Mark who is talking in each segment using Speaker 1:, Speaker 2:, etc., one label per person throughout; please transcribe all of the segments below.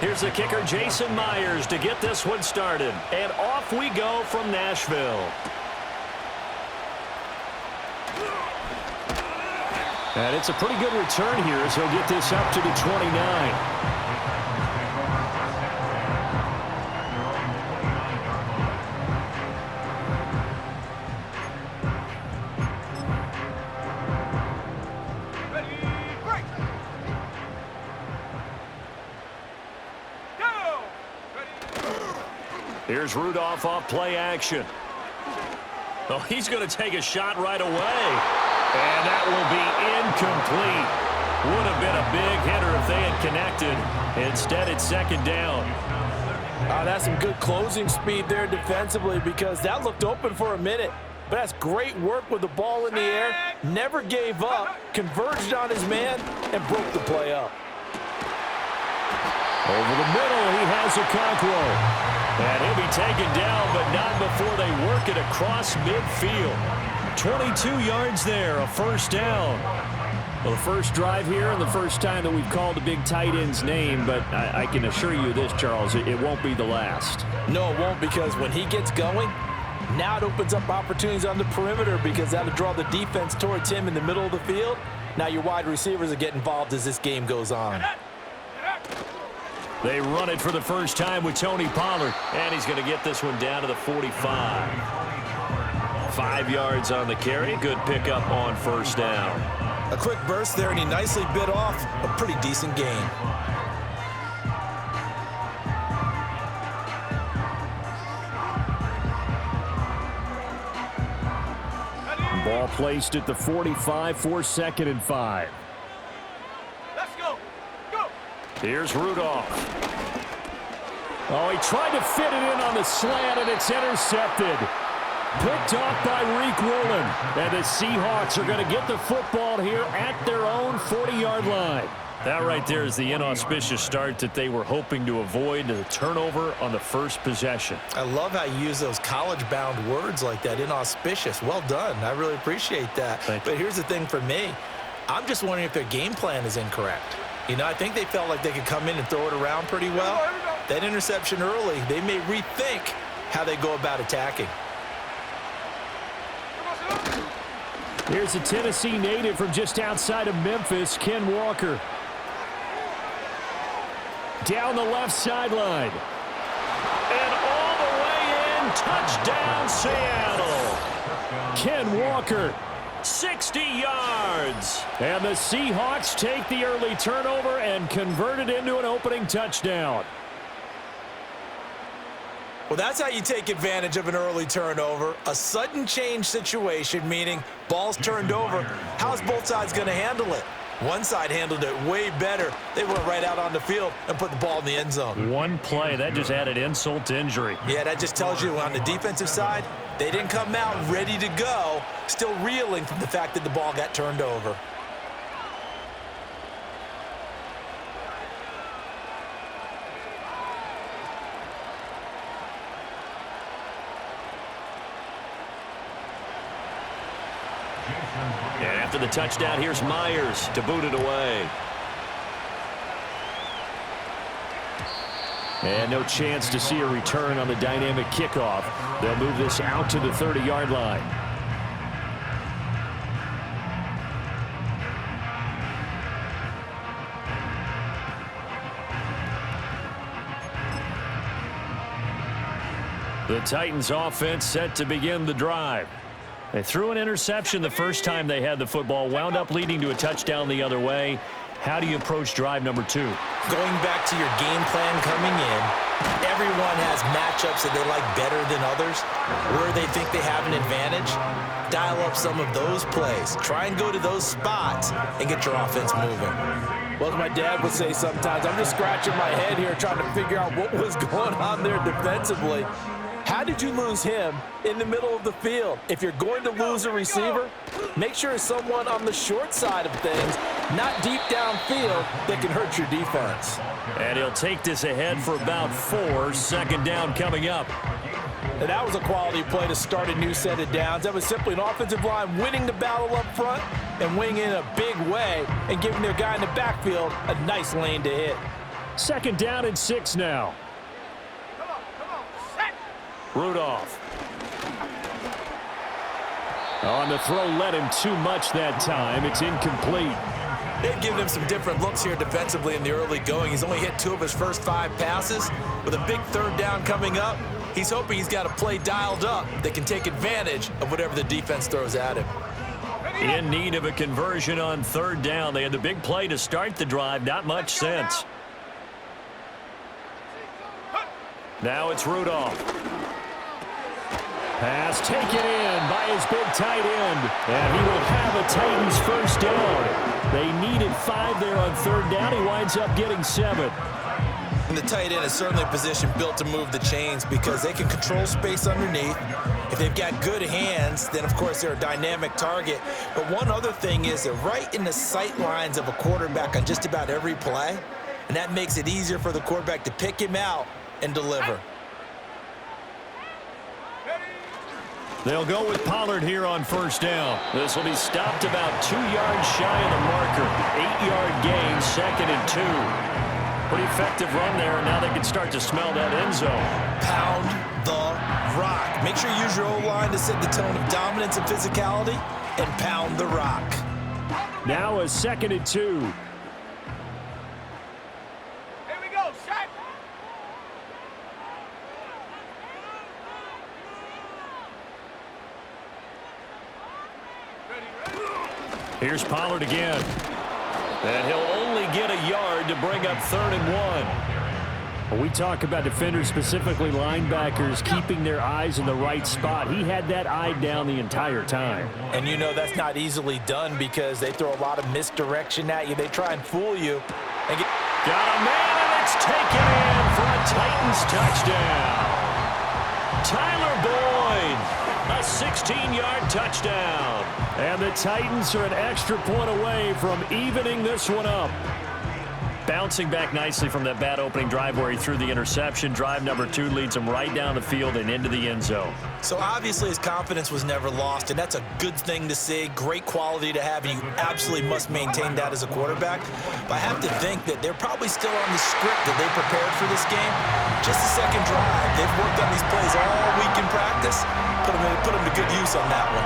Speaker 1: Here's the kicker, Jason Myers, to get this one started. And off we go from Nashville. And it's a pretty good return here as he'll get this up to the 29. Here's Rudolph off play action. Oh, he's going to take a shot right away. And that will be incomplete. Would have been a big hitter if they had connected. Instead, it's second down.
Speaker 2: That's some good closing speed there defensively because that looked open for a minute. But that's great work with the ball in the air. Never gave up, converged on his man, and broke the play up.
Speaker 1: Over the middle, he has Okonkwo. And he'll be taken down, but not before they work it across midfield. 22 yards there, a first down. Well, the first drive here and the first time that we've called the big tight end's name, but I can assure you this, Charles, it won't be the last.
Speaker 2: No, it won't, because when he gets going, now it opens up opportunities on the perimeter because that'll draw the defense towards him in the middle of the field. Now your wide receivers will get involved as this game goes on.
Speaker 1: They run it for the first time with Tony Pollard, and he's going to get this one down to the 45. 5 yards on the carry. Good pickup on first down.
Speaker 2: A quick burst there, and he nicely bit off a pretty decent gain.
Speaker 1: Ball placed at the 45 for 2nd and 5. Here's Rudolph. Oh, he tried to fit it in on the slant, and it's intercepted. Picked off by Reek Woolen. And the Seahawks are going to get the football here at their own 40-yard line. That right there is the inauspicious start that they were hoping to avoid, the turnover on the first possession.
Speaker 2: I love how you use those college-bound words like that, inauspicious. Well done. I really appreciate that. But here's the thing for me. I'm just wondering if their game plan is incorrect. You know, I think they felt like they could come in and throw it around pretty well. That interception early, they may rethink how they go about attacking.
Speaker 1: Here's a Tennessee native from just outside of Memphis, Ken Walker. Down the left sideline. And all the way in, touchdown Seattle. Ken Walker, 60 yards. And the Seahawks take the early turnover and convert it into an opening touchdown.
Speaker 2: Well, that's how you take advantage of an early turnover. A sudden change situation, meaning ball's turned over. How's both sides going to handle it? One side handled it way better. They went right out on the field and put the ball in the end zone.
Speaker 1: One play, that just added insult to injury.
Speaker 2: Yeah, that just tells you on the defensive side, they didn't come out ready to go, still reeling from the fact that the ball got turned over.
Speaker 1: And after the touchdown, here's Myers to boot it away. And no chance to see a return on the dynamic kickoff. They'll move this out to the 30-yard line. The Titans offense set to begin the drive. They threw an interception the first time they had the football, wound up leading to a touchdown the other way. How do you approach drive number 2?
Speaker 2: Going back to your game plan coming in, everyone has matchups that they like better than others, where they think they have an advantage. Dial up some of those plays. Try and go to those spots and get your offense moving. Well, as my dad would say sometimes, I'm just scratching my head here trying to figure out what was going on there defensively. How did you lose him in the middle of the field? If you're going to lose a receiver, make sure it's someone on the short side of things, not deep downfield, that can hurt your defense.
Speaker 1: And he'll take this ahead for about 4. Second down coming up.
Speaker 2: And that was a quality play to start a new set of downs. That was simply an offensive line winning the battle up front and winning in a big way and giving their guy in the backfield a nice lane to hit.
Speaker 1: Second down and 6 now. Rudolph. On the throw, led him too much that time. It's incomplete.
Speaker 2: They've given him some different looks here defensively in the early going. He's only hit 2 of his first 5 passes. With a big third down coming up, he's hoping he's got a play dialed up that can take advantage of whatever the defense throws at him.
Speaker 1: In need of a conversion on third down. They had the big play to start the drive. Not much sense. Now it's Rudolph. Pass taken in by his big tight end. And he will have a Titans first down. They needed 5 there on third down. He winds up getting 7.
Speaker 2: And the tight end is certainly a position built to move the chains because they can control space underneath. If they've got good hands, then of course they're a dynamic target. But one other thing is they're right in the sight lines of a quarterback on just about every play. And that makes it easier for the quarterback to pick him out and deliver.
Speaker 1: They'll go with Pollard here on first down. This will be stopped about 2 yards shy of the marker. 8-yard gain, 2nd and 2. Pretty effective run there, and now they can start to smell that end zone.
Speaker 2: Pound the rock. Make sure you use your O-line to set the tone of dominance and physicality, and pound the rock.
Speaker 1: Now a 2nd and 2.
Speaker 3: Here we go, Shaq.
Speaker 1: Here's Pollard again. And he'll only get a yard to bring up 3rd and 1. When we talk about defenders, specifically linebackers, keeping their eyes in the right spot. He had that eye down the entire time.
Speaker 2: And you know that's not easily done because they throw a lot of misdirection at you. They try and fool you. And
Speaker 1: got a man, and it's taken in for a Titans touchdown. Tyler Boyd, a 16-yard touchdown. And the Titans are an extra point away from evening this one up. Bouncing back nicely from that bad opening drive where he threw the interception. Drive number 2 leads him right down the field and into the end zone.
Speaker 2: So obviously his confidence was never lost, and that's a good thing to see. Great quality to have, and you absolutely must maintain that as a quarterback. But I have to think that they're probably still on the script that they prepared for this game. Just the second drive. They've worked on these plays all week in practice. Put them to good use on that one.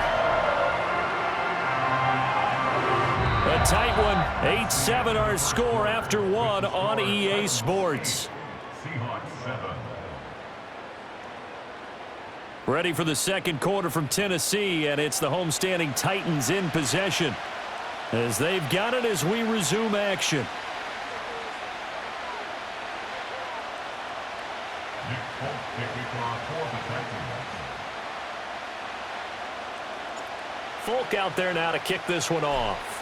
Speaker 1: A tight one. 8-7 our score after 1 on EA Sports. Ready for the second quarter from Tennessee, and it's the homestanding Titans in possession as they've got it as we resume action. Folk out there now to kick this one off.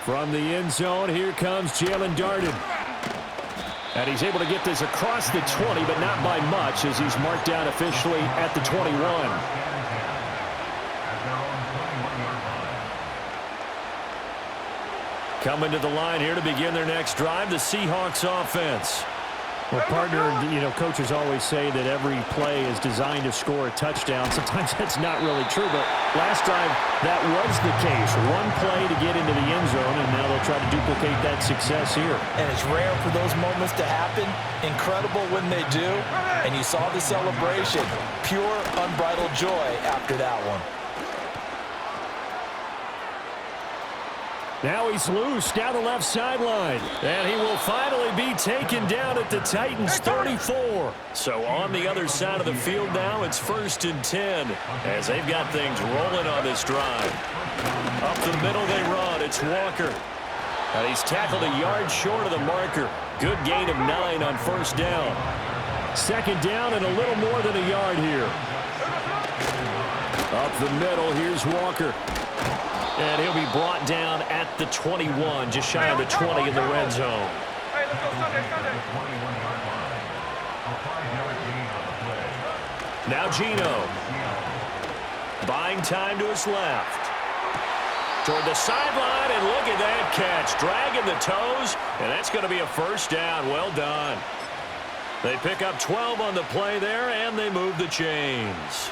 Speaker 1: From the end zone, here comes Jalen Darden. And he's able to get this across the 20, but not by much as he's marked down officially at the 21. Coming to the line here to begin their next drive, the Seahawks offense. Well, partner, coaches always say that every play is designed to score a touchdown. Sometimes that's not really true, but last drive, that was the case. One play to get into the end zone, and now they'll try to duplicate that success here.
Speaker 2: And it's rare for those moments to happen. Incredible when they do. And you saw the celebration. Pure, unbridled joy after that one.
Speaker 1: Now he's loose down the left sideline. And he will finally be taken down at the Titans' 34. So on the other side of the field now, it's 1st and 10 as they've got things rolling on this drive. Up the middle they run. It's Walker. And he's tackled a yard short of the marker. Good gain of 9 on first down. Second down and a little more than a yard here. Up the middle, here's Walker. And he'll be brought down at the 21, just shy of the 20 in the red zone. Now Geno. Buying time to his left. Toward the sideline, and look at that catch. Dragging the toes, and that's going to be a first down. Well done. They pick up 12 on the play there, and they move the chains.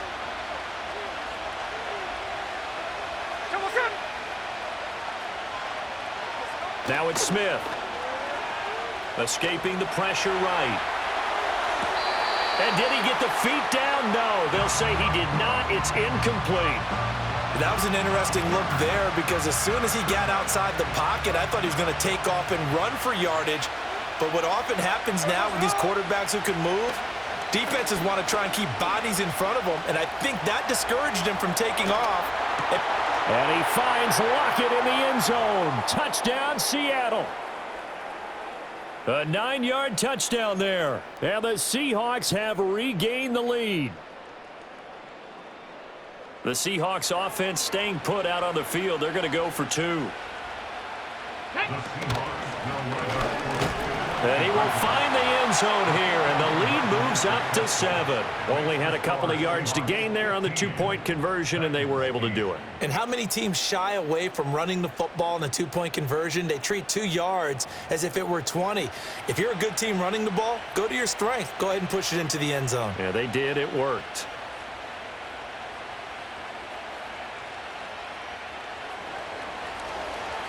Speaker 1: Now it's Smith. Escaping the pressure right. And did he get the feet down? No, they'll say he did not. It's incomplete.
Speaker 2: That was an interesting look there because as soon as he got outside the pocket, I thought he was going to take off and run for yardage. But what often happens now with these quarterbacks who can move, defenses want to try and keep bodies in front of them, and I think that discouraged him from taking off.
Speaker 1: And he finds Lockett in the end zone. Touchdown, Seattle. A 9-yard touchdown there. And the Seahawks have regained the lead. The Seahawks offense staying put out on the field. They're going to go for 2. And he will find the end zone here, and the lead moves up to 7. Only had a couple of yards to gain there on the 2-point conversion, and they were able to do it.
Speaker 2: And how many teams shy away from running the football in the 2-point conversion? They treat 2 yards as if it were 20. If you're a good team running the ball, go to your strength. Go ahead and push it into the end zone.
Speaker 1: Yeah, they did. It worked.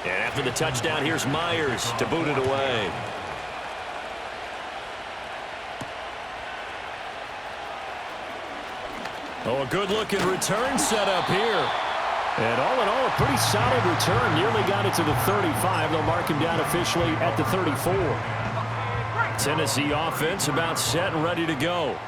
Speaker 1: And after the touchdown, here's Myers to boot it away. Oh, a good-looking return set up here. And all in all, a pretty solid return. Nearly got it to the 35. They'll mark him down officially at the 34. Tennessee offense about set and ready to go.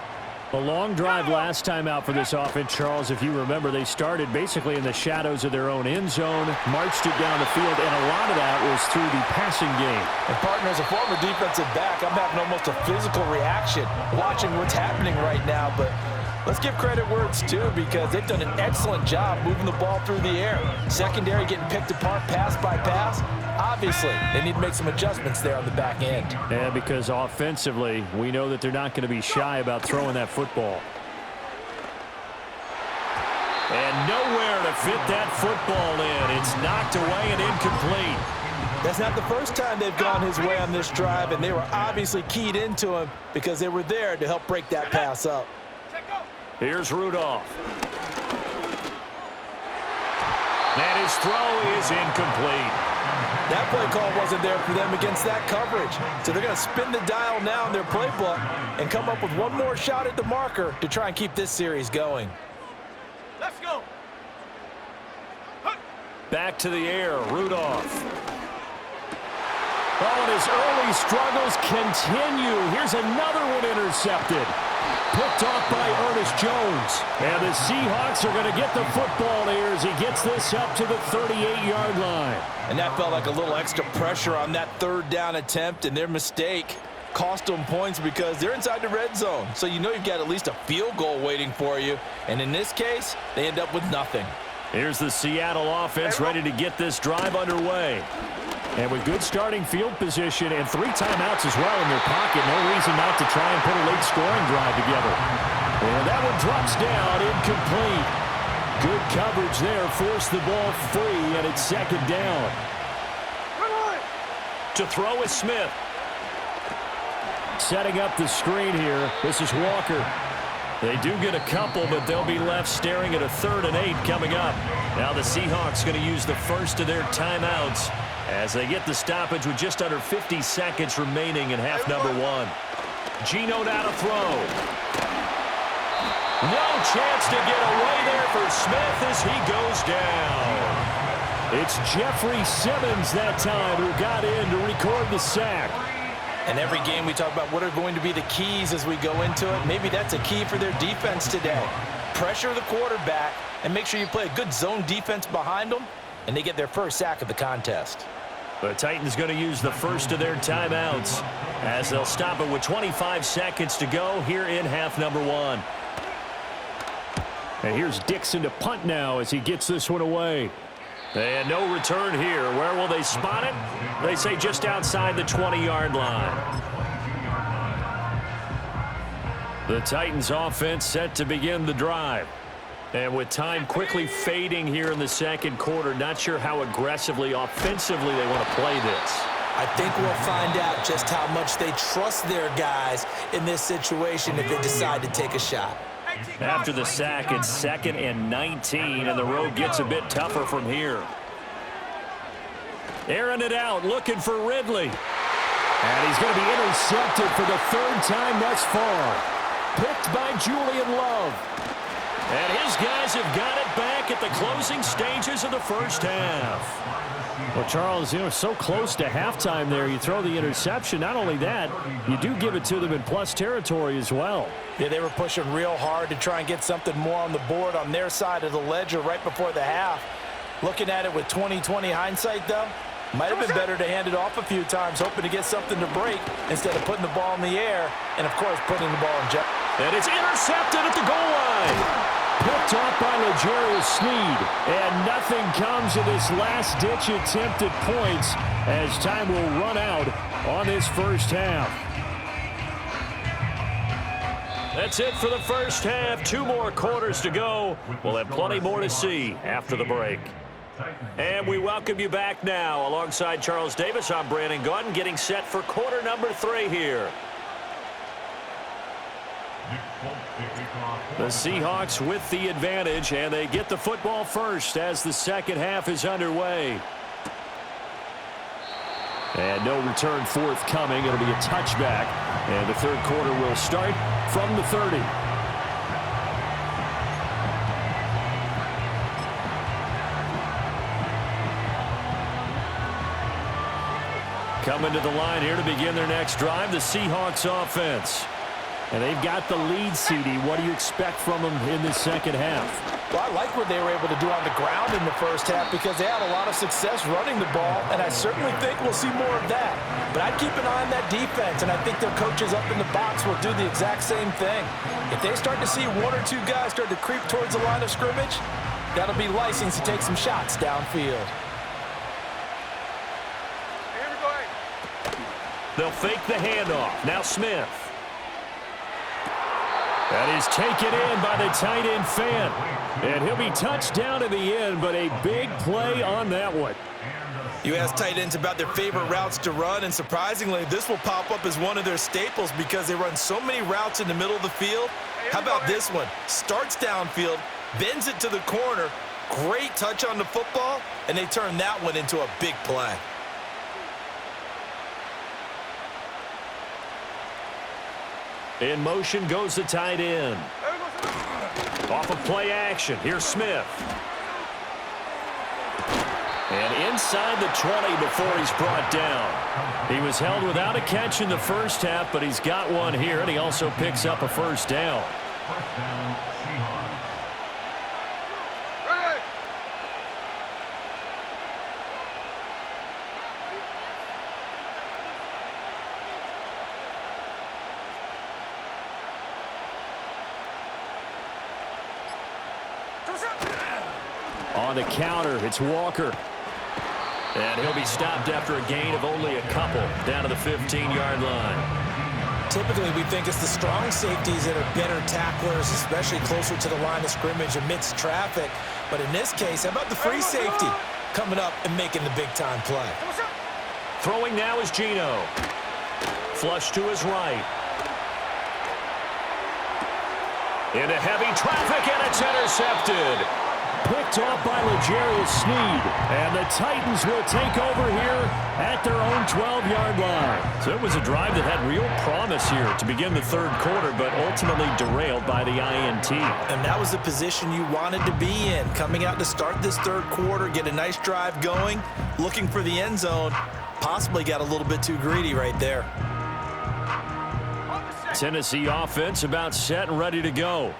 Speaker 1: A long drive last time out for this offense, Charles. If you remember, they started basically in the shadows of their own end zone, marched it down the field, and a lot of that was through the passing game.
Speaker 2: And, partner, as a former defensive back, I'm having almost a physical reaction watching what's happening right now. But let's give credit where it's due because they've done an excellent job moving the ball through the air. Secondary getting picked apart pass by pass. Obviously, they need to make some adjustments there on the back end.
Speaker 1: And because offensively, we know that they're not going to be shy about throwing that football. And nowhere to fit that football in. It's knocked away and incomplete.
Speaker 2: That's not the first time they've gone his way on this drive, and they were obviously keyed into him because they were there to help break that pass up.
Speaker 1: Here's Rudolph. And his throw is incomplete.
Speaker 2: That play call wasn't there for them against that coverage. So they're going to spin the dial now in their playbook and come up with one more shot at the marker to try and keep this series going.
Speaker 3: Let's go.
Speaker 1: Back to the air, Rudolph. Oh, and his early struggles continue. Here's another one intercepted. Picked off by Ernest Jones. And the Seahawks are going to get the football here as he gets this up to the 38-yard line.
Speaker 2: And that felt like a little extra pressure on that third down attempt, and their mistake cost them points because they're inside the red zone. So you know you've got at least a field goal waiting for you. And in this case, they end up with nothing.
Speaker 1: Here's the Seattle offense ready to get this drive underway. And with good starting field position and 3 timeouts as well in their pocket, no reason not to try and put a late scoring drive together. And that one drops down, incomplete. Good coverage there, forced the ball free, and it's second down. To throw is Smith. Setting up the screen here, this is Walker. They do get a couple, but they'll be left staring at a 3rd and 8 coming up. Now the Seahawks going to use the first of their timeouts as they get the stoppage with just under 50 seconds remaining in half number 1. Geno now to throw. No chance to get away there for Smith as he goes down. It's Jeffrey Simmons that time who got in to record the sack.
Speaker 2: And every game we talk about what are going to be the keys as we go into it. Maybe that's a key for their defense today. Pressure the quarterback and make sure you play a good zone defense behind them, and they get their first sack of the contest.
Speaker 1: The Titans going to use the first of their timeouts as they'll stop it with 25 seconds to go here in half number 1. And here's Dixon to punt now as he gets this one away. And no return here. Where will they spot it? They say just outside the 20-yard line. The Titans offense set to begin the drive. And with time quickly fading here in the second quarter, not sure how aggressively, offensively they want to play this.
Speaker 2: I think we'll find out just how much they trust their guys in this situation if they decide to take a shot.
Speaker 1: After the sack, it's 2nd and 19, and the road gets a bit tougher from here. Airing it out, looking for Ridley. And he's going to be intercepted for the third time thus far. Picked by Julian Love. And his guys have got it back at the closing stages of the first half. Well, Charles, so close to halftime there. You throw the interception. Not only that, you do give it to them in plus territory as well.
Speaker 2: Yeah, they were pushing real hard to try and get something more on the board on their side of the ledger right before the half. Looking at it with 20/20 hindsight, though, might have been better to hand it off a few times, hoping to get something to break instead of putting the ball in the air and, of course, putting the ball in jeopardy.
Speaker 1: And it's intercepted at the goal line. Picked off by L'Jarius Sneed. And nothing comes of this last-ditch attempt at points as time will run out on this first half. That's it for the first half. 2 more quarters to go. We'll have plenty more to see after the break. And we welcome you back now. Alongside Charles Davis, I'm Brandon Gaudin, getting set for quarter number 3 here. The Seahawks with the advantage, and they get the football first as the second half is underway. And no return forthcoming. It'll be a touchback, and the third quarter will start from the 30. Coming to the line here to begin their next drive, the Seahawks offense. And they've got the lead, CD. What do you expect from them in this second half?
Speaker 2: Well, I like what they were able to do on the ground in the first half because they had a lot of success running the ball, and I certainly think we'll see more of that. But I'd keep an eye on that defense, and I think their coaches up in the box will do the exact same thing. If they start to see 1 or 2 guys start to creep towards the line of scrimmage, that'll be license to take some shots downfield.
Speaker 1: They'll fake the handoff. Now Smith. That is taken in by the tight end Fan. And he'll be touched down in the end, but a big play on that one.
Speaker 2: You ask tight ends about their favorite routes to run, and surprisingly, this will pop up as one of their staples because they run so many routes in the middle of the field. How about this one? Starts downfield, bends it to the corner, great touch on the football, and they turn that one into a big play.
Speaker 1: In motion goes the tight end. Off of play action. Here's Smith. And inside the 20 before he's brought down. He was held without a catch in the first half, but he's got one here, and he also picks up a first down. On the counter, it's Walker. And he'll be stopped after a gain of only a couple down to the 15-yard line.
Speaker 2: Typically, we think it's the strong safeties that are better tacklers, especially closer to the line of scrimmage amidst traffic. But in this case, how about the free safety coming up and making the big-time play?
Speaker 1: Throwing now is Geno. Flush to his right. Into heavy traffic, and it's intercepted. Picked off by L'Jarius Sneed. And the Titans will take over here at their own 12-yard line. So it was a drive that had real promise here to begin the third quarter, but ultimately derailed by the INT.
Speaker 2: And that was the position you wanted to be in. Coming out to start this third quarter, get a nice drive going, looking for the end zone. Possibly got a little bit too greedy right there.
Speaker 1: Tennessee offense about set and ready to go.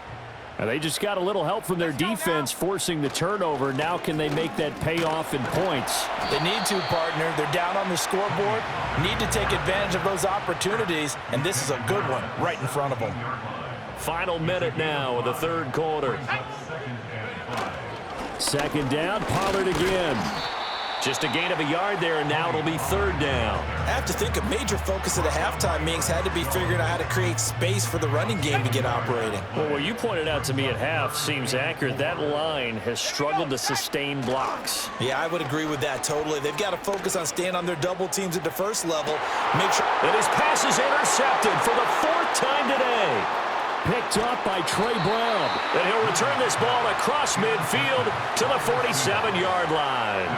Speaker 1: And they just got a little help from their defense forcing the turnover. Now can they make that pay off in points?
Speaker 2: They need to, partner. They're down on the scoreboard. Need to take advantage of those opportunities, and this is a good one right in front of them.
Speaker 1: Final minute now of the third quarter. Second down, Pollard again. Just a gain of a yard there, and now it'll be third down.
Speaker 2: I have to think a major focus of the halftime meetings had to be figuring out how to create space for the running game to get operating.
Speaker 1: Well, what you pointed out to me at half seems accurate. That line has struggled to sustain blocks.
Speaker 2: Yeah, I would agree with that totally. They've got to focus on staying on their double teams at the first level. Make sure.
Speaker 1: And his pass is intercepted for the 4th time today. Picked up by Trey Brown. And he'll return this ball across midfield to the 47-yard line.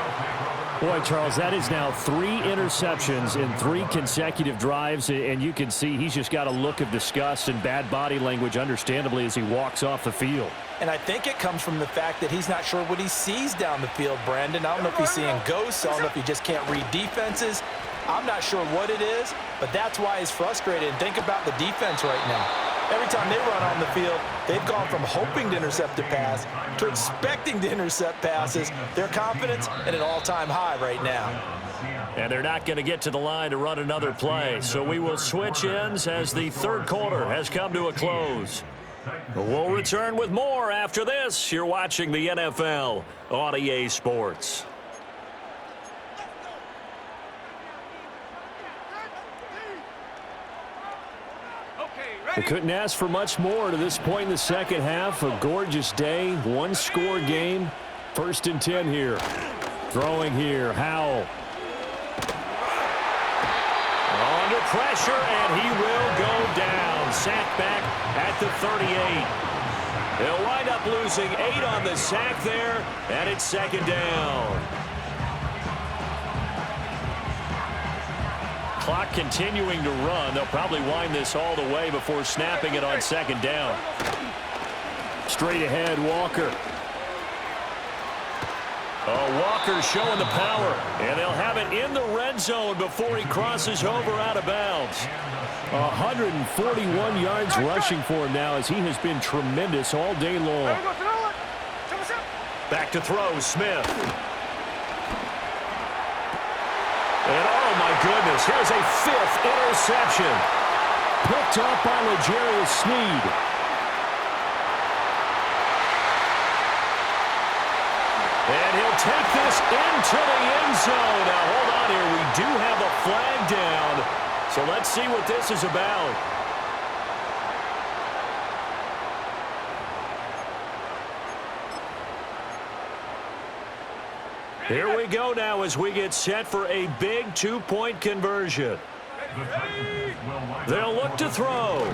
Speaker 1: Boy, Charles, that is now 3 interceptions in 3 consecutive drives, and you can see he's just got a look of disgust and bad body language, understandably, as he walks off the field.
Speaker 2: And I think it comes from the fact that he's not sure what he sees down the field, Brandon. I don't know if he's seeing ghosts. I don't know if he just can't read defenses. I'm not sure what it is, but that's why he's frustrated. And think about the defense right now. Every time they run on the field, they've gone from hoping to intercept a pass to expecting to intercept passes. Their confidence at an all-time high right now.
Speaker 1: And they're not going to get to the line to run another play, so we will switch ends as the third quarter has come to a close. We'll return with more after this. You're watching the NFL on EA Sports. We couldn't ask for much more to this point in the second half. A gorgeous day, 1-score game. 1st and 10 here. Throwing here, Howell. Under pressure, and he will go down. Sack back at the 38. They'll wind up losing 8 on the sack there, and it's 2nd down. Clock continuing to run. They'll probably wind this all the way before snapping it on 2nd down. Straight ahead, Walker. Walker showing the power, and they'll have it in the red zone before he crosses over out of bounds. 141 yards rushing for him now, as he has been tremendous all day long. Back to throw, Smith. And oh my goodness, here's a 5th interception. Picked up by L'Jarius Sneed. And he'll take this into the end zone. Now hold on here, we do have a flag down. So let's see what this is about. Here we go now as we get set for a big 2-point conversion. They'll look to throw.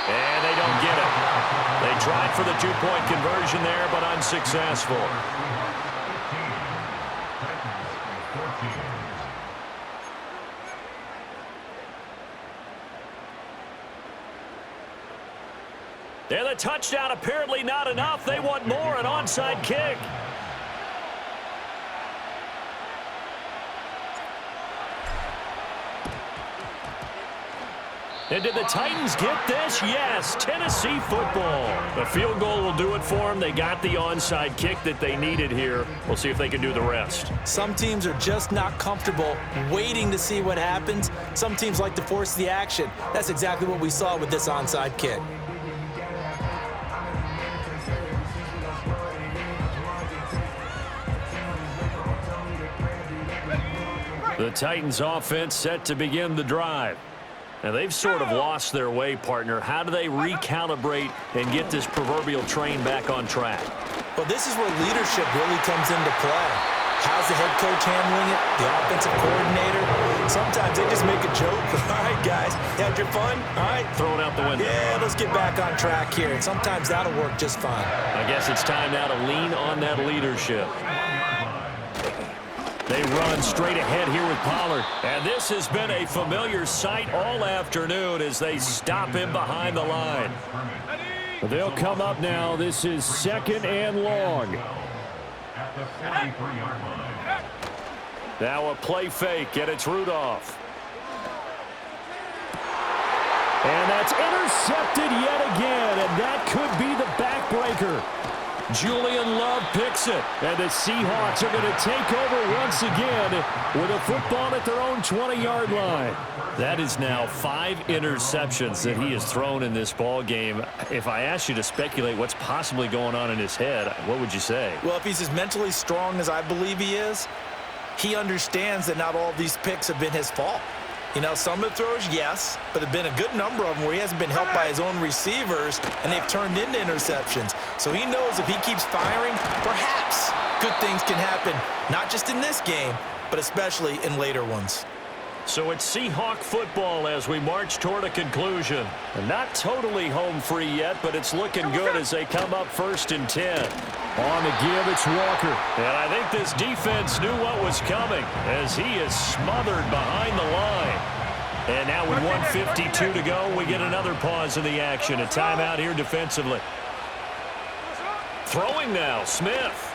Speaker 1: And they don't get it. They tried for the 2-point conversion there, but unsuccessful. And the touchdown apparently not enough. They want more, an onside kick. And did the Titans get this? Yes, Tennessee football. The field goal will do it for them. They got the onside kick that they needed here. We'll see if they can do the rest.
Speaker 2: Some teams are just not comfortable waiting to see what happens. Some teams like to force the action. That's exactly what we saw with this onside kick.
Speaker 1: The Titans offense set to begin the drive. And they've sort of lost their way, partner. How do they recalibrate and get this proverbial train back on track?
Speaker 2: Well, this is where leadership really comes into play. How's the head coach handling it? The offensive coordinator? Sometimes they just make a joke. All right, guys, you had your fun? All right.
Speaker 1: Throw it out the window.
Speaker 2: Yeah, let's get back on track here. And sometimes that'll work just fine.
Speaker 1: I guess it's time now to lean on that leadership. They run straight ahead here with Pollard. And this has been a familiar sight all afternoon as they stop him behind the line. They'll come up now. This is 2nd and long. Now a play fake, and it's Rudolph. And that's intercepted yet again, and that could be the backbreaker. Julian Love picks it, and the Seahawks are going to take over once again with a football at their own 20-yard line. That is now 5 interceptions that he has thrown in this ball game. If I asked you to speculate what's possibly going on in his head, what would you say?
Speaker 2: Well, if he's as mentally strong as I believe he is, he understands that not all of these picks have been his fault. You know, some of the throws, yes, but there have been a good number of them where he hasn't been helped by his own receivers, and they've turned into interceptions. So he knows if he keeps firing, perhaps good things can happen, not just in this game, but especially in later ones.
Speaker 1: So it's Seahawk football as we march toward a conclusion. And not totally home free yet, but it's looking good as they come up 1st and 10. On the give, it's Walker.
Speaker 4: And I think this defense knew what was coming as he is smothered behind the line. And now with 1:52 to go, we get another pause in the action. A timeout here defensively. Throwing now, Smith.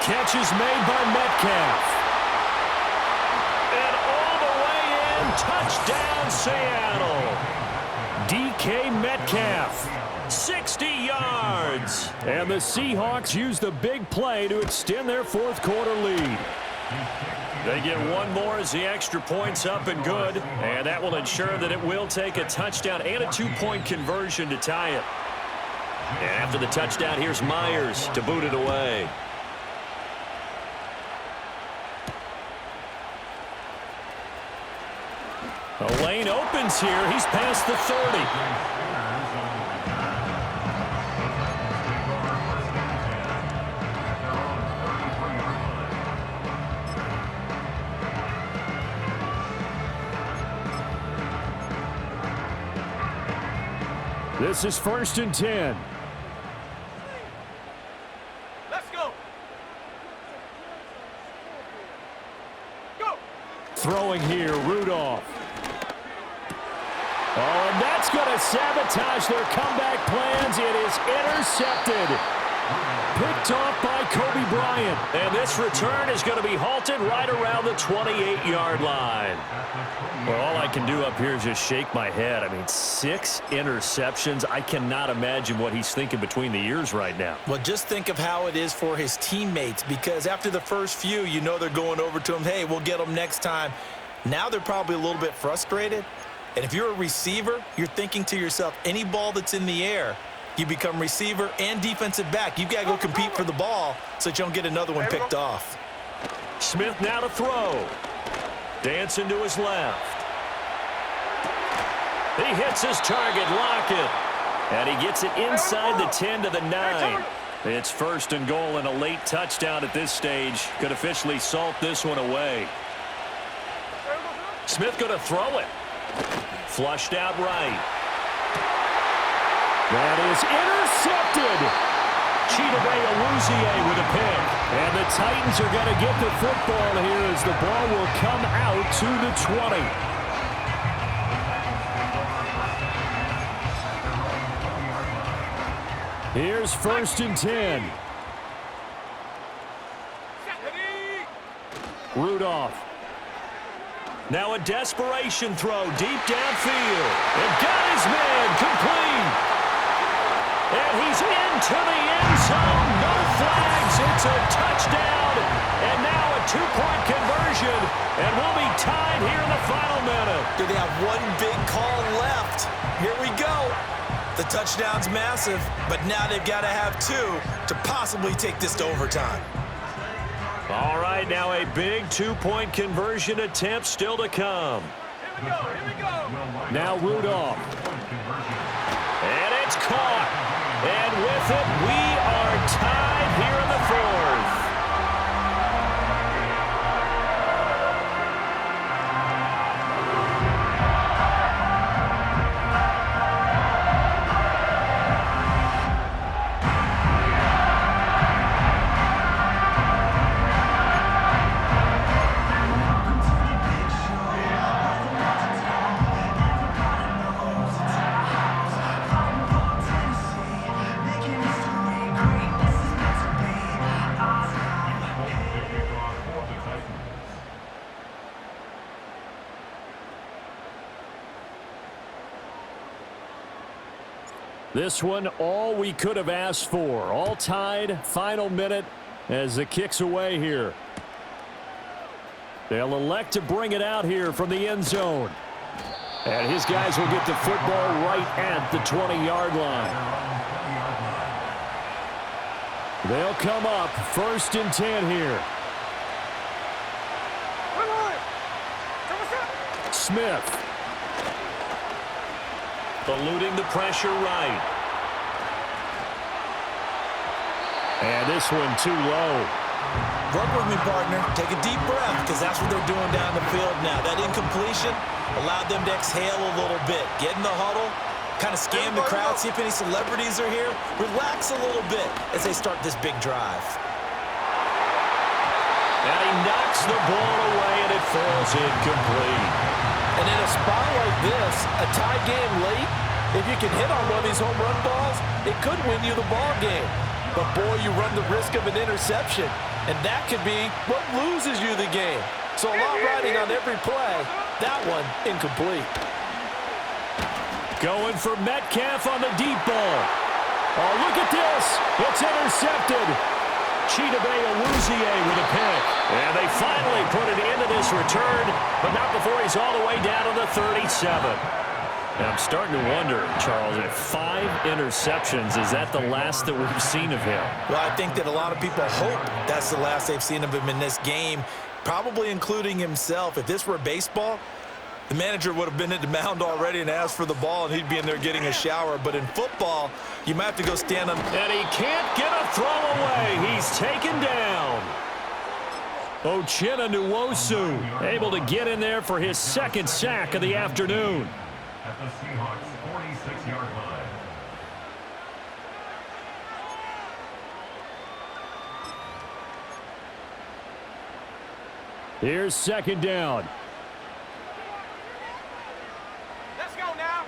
Speaker 1: Catch is made by Metcalf.
Speaker 4: And all the way in, touchdown Seattle.
Speaker 1: DK Metcalf.
Speaker 4: 60 yards.
Speaker 1: And the Seahawks use the big play to extend their fourth quarter lead.
Speaker 4: They get one more as the extra point's up and good. And that will ensure that it will take a touchdown and a two-point conversion to tie it. And after the touchdown, here's Myers to boot it away.
Speaker 1: The lane opens here. He's past the 30. This is 1st and 10.
Speaker 3: Let's go. Go.
Speaker 1: Throwing here, Rudolph. Oh, and that's going to sabotage their comeback plans. It is intercepted. Picked off by Kobe Bryant.
Speaker 4: And this return is going to be halted right around the 28-yard line.
Speaker 1: Well, all I can do up here is just shake my head. I mean, 6 interceptions. I cannot imagine what he's thinking between the ears right now.
Speaker 2: Well, just think of how it is for his teammates, because after the first few, you know they're going over to him, hey, we'll get them next time. Now they're probably a little bit frustrated. And if you're a receiver, you're thinking to yourself, any ball that's in the air, you become receiver and defensive back. You've got to go compete for the ball so that you don't get another one picked off.
Speaker 4: Smith now to throw. Dancing to his left. He hits his target, Lockett. And he gets it inside the 10 to the 9. It's 1st and goal and a late touchdown at this stage. Could officially salt this one away. Smith going to throw it. Flushed out right.
Speaker 1: That is intercepted. Chidobe Awuzie with a pick. And the Titans are going to get the football here as the ball will come out to the 20. Here's 1st and 10. Rudolph.
Speaker 4: Now a desperation throw deep downfield. And got his man complete. And he's into the end zone. No flags. It's a touchdown. And now a two-point conversion. And we'll be tied here in the final minute.
Speaker 2: Do they have one big call left? Here we go. The touchdown's massive, but now they've got to have 2 to possibly take this to overtime.
Speaker 4: All right, now a big two-point conversion attempt still to come.
Speaker 3: Here we go. Here we go.
Speaker 1: Now Rudolph.
Speaker 4: And it's caught. And with it, we are tied here in the 4th.
Speaker 1: This one, all we could have asked for. All tied, final minute as the kick's away here. They'll elect to bring it out here from the end zone. And his guys will get the football right at the 20-yard line. They'll come up 1st and 10 here. Smith.
Speaker 4: Eluding the pressure right.
Speaker 1: And this one too low.
Speaker 2: Work with me, partner. Take a deep breath, because that's what they're doing down the field now. That incompletion allowed them to exhale a little bit, get in the huddle, Kind of scan the crowd, see if any celebrities are here. Relax a little bit as they start this big drive.
Speaker 4: And he knocks the ball away, and it falls incomplete.
Speaker 5: And in a spot like this, a tie game late, if you can hit on one of these home run balls, it could win you the ball game. But, boy, you run the risk of an interception, and that could be what loses you the game. So a lot riding on every play. That one, incomplete.
Speaker 1: Going for Metcalf on the deep ball. Oh, look at this. It's intercepted. Chidobe Awuzie with a pick. And they finally put it into this return, but not before he's all the way down to the 37. And I'm starting to wonder, Charles, if 5 interceptions, is that the last that we've seen of him?
Speaker 2: Well, I think that a lot of people hope that's the last they've seen of him in this game, probably including himself. If this were baseball, the manager would have been at the mound already and asked for the ball, and he'd be in there getting a shower. But in football, you might have to go stand on.
Speaker 4: And he can't get a throw away. He's taken down.
Speaker 1: Uchenna Nwosu able to get in there for his second sack of the afternoon.
Speaker 3: At the Seahawks' 46-yard line.
Speaker 1: Here's second down.
Speaker 3: Let's go now.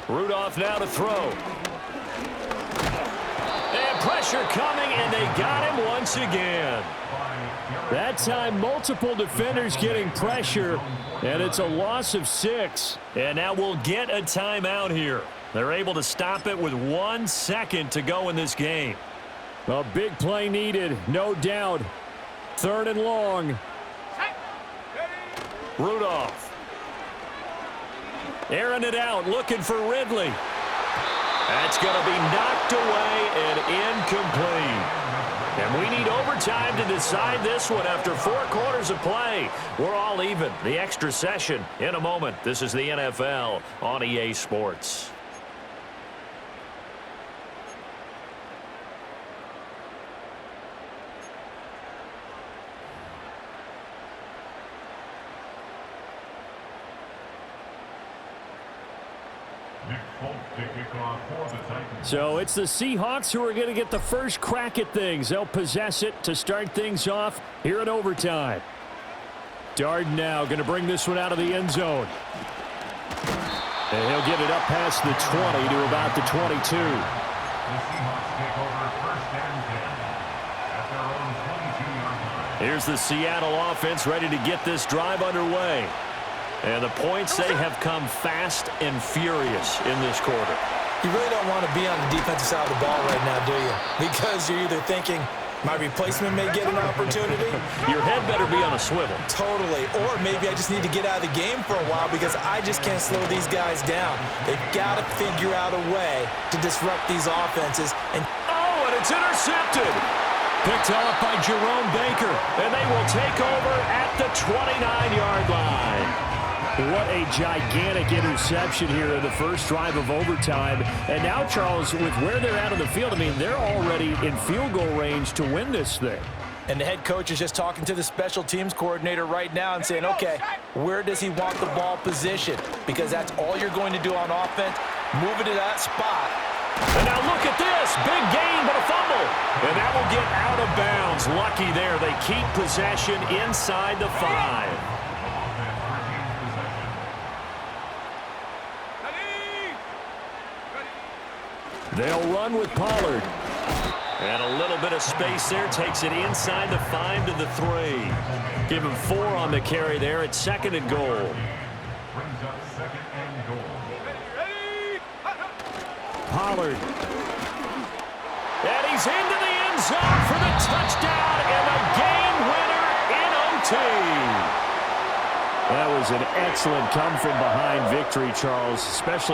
Speaker 1: Rudolph now to throw.
Speaker 4: And pressure coming, and they got him once again.
Speaker 1: That time, multiple defenders getting pressure, and it's a loss of 6.
Speaker 4: And now we'll get a timeout here. They're able to stop it with 1 second to go in this game.
Speaker 1: A big play needed, no doubt. 3rd and long.
Speaker 4: Rudolph. Airing it out, looking for Ridley. That's going to be knocked away and incomplete. And we need overtime to decide this one after 4 quarters of play. We're all even. The extra session in a moment. This is the NFL on EA Sports.
Speaker 1: So it's the Seahawks who are going to get the first crack at things. They'll possess it to start things off here in overtime. Darden now going to bring this one out of the end zone. And he'll get it up past the 20 to about the 22.
Speaker 3: The Seahawks take over 1st and 10 at their own 22-yard line.
Speaker 4: Here's the Seattle offense ready to get this drive underway. And the points, they have come fast and furious in this quarter.
Speaker 2: You really don't want to be on the defensive side of the ball right now, do you? Because you're either thinking, my replacement may get an opportunity.
Speaker 4: Your head better be on a swivel.
Speaker 2: Totally. Or maybe I just need to get out of the game for a while because I just can't slow these guys down. They've got to figure out a way to disrupt these offenses. And
Speaker 4: it's intercepted.
Speaker 1: Picked off by Jerome Baker.
Speaker 4: And they will take over at the 29-yard line.
Speaker 1: What a gigantic interception here in the first drive of overtime. And now, Charles, with where they're at on the field, I mean, they're already in field goal range to win this thing.
Speaker 2: And the head coach is just talking to the special teams coordinator right now and saying, okay, where does he want the ball positioned? Because that's all you're going to do on offense. Move it to that spot.
Speaker 4: And now look at this. Big gain, but a fumble. And that will get out of bounds. Lucky there. They keep possession inside the 5.
Speaker 1: They'll run with Pollard.
Speaker 4: And a little bit of space there. Takes it inside the 5 to the 3. Give him 4 on the carry there at 2nd and goal.
Speaker 3: Brings up 2nd and goal.
Speaker 1: Pollard.
Speaker 4: And he's into the end zone for the touchdown and a game winner in OT.
Speaker 1: That was an excellent come-from-behind victory, Charles, especially